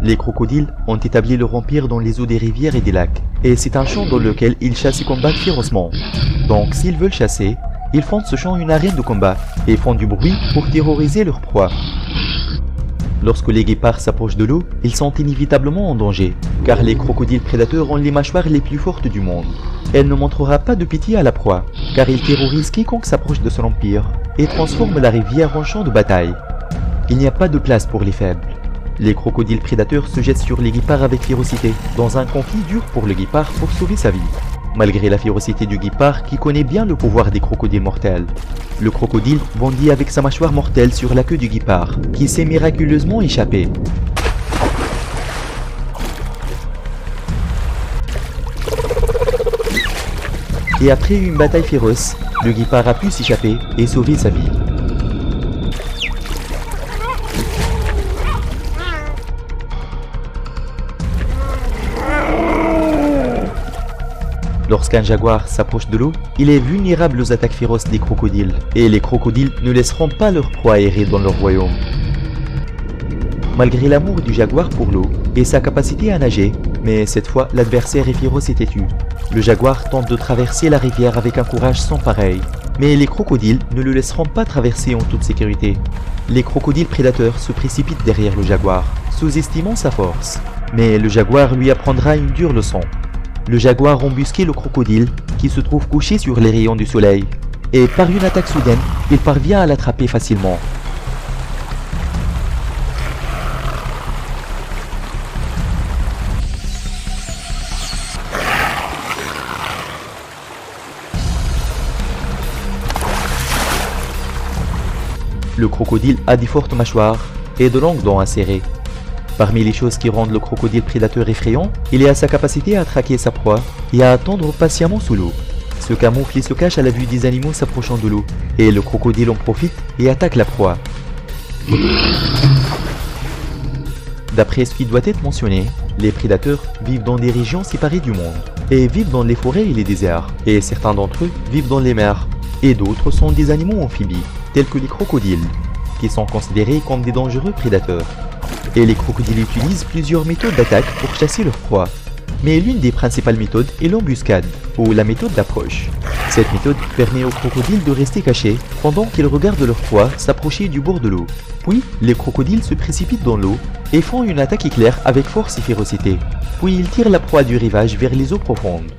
Les crocodiles ont établi leur empire dans les eaux des rivières et des lacs, et c'est un champ dans lequel ils chassent et combattent férocement. Donc s'ils veulent chasser, ils font de ce champ une arène de combat, et font du bruit pour terroriser leur proie. Lorsque les guépards s'approchent de l'eau, ils sont inévitablement en danger, car les crocodiles prédateurs ont les mâchoires les plus fortes du monde. Elle ne montrera pas de pitié à la proie, car ils terrorisent quiconque s'approche de son empire, et transforment la rivière en champ de bataille. Il n'y a pas de place pour les faibles. Les crocodiles prédateurs se jettent sur les guépards avec férocité, dans un conflit dur pour le guépard pour sauver sa vie. Malgré la férocité du guépard qui connaît bien le pouvoir des crocodiles mortels. Le crocodile bondit avec sa mâchoire mortelle sur la queue du guépard, qui s'est miraculeusement échappé. Et après une bataille féroce, le guépard a pu s'échapper et sauver sa vie. Lorsqu'un jaguar s'approche de l'eau, il est vulnérable aux attaques féroces des crocodiles, et les crocodiles ne laisseront pas leur proie errer dans leur royaume. Malgré l'amour du jaguar pour l'eau et sa capacité à nager, mais cette fois l'adversaire est féroce et têtu. Le jaguar tente de traverser la rivière avec un courage sans pareil, mais les crocodiles ne le laisseront pas traverser en toute sécurité. Les crocodiles prédateurs se précipitent derrière le jaguar, sous-estimant sa force, mais le jaguar lui apprendra une dure leçon. Le jaguar embusquait le crocodile qui se trouve couché sur les rayons du soleil, et par une attaque soudaine, il parvient à l'attraper facilement. Le crocodile a de fortes mâchoires et de longues dents acérées. Parmi les choses qui rendent le crocodile prédateur effrayant, il y a sa capacité à traquer sa proie et à attendre patiemment sous l'eau. Se camoufle et se cache à la vue des animaux s'approchant de l'eau, et le crocodile en profite et attaque la proie. D'après ce qui doit être mentionné, les prédateurs vivent dans des régions séparées du monde, et vivent dans les forêts et les déserts, et certains d'entre eux vivent dans les mers, et d'autres sont des animaux amphibies, tels que les crocodiles, qui sont considérés comme des dangereux prédateurs. Et les crocodiles utilisent plusieurs méthodes d'attaque pour chasser leur proie. Mais l'une des principales méthodes est l'embuscade, ou la méthode d'approche. Cette méthode permet aux crocodiles de rester cachés pendant qu'ils regardent leur proie s'approcher du bord de l'eau. Puis, les crocodiles se précipitent dans l'eau et font une attaque éclair avec force et férocité. Puis ils tirent la proie du rivage vers les eaux profondes.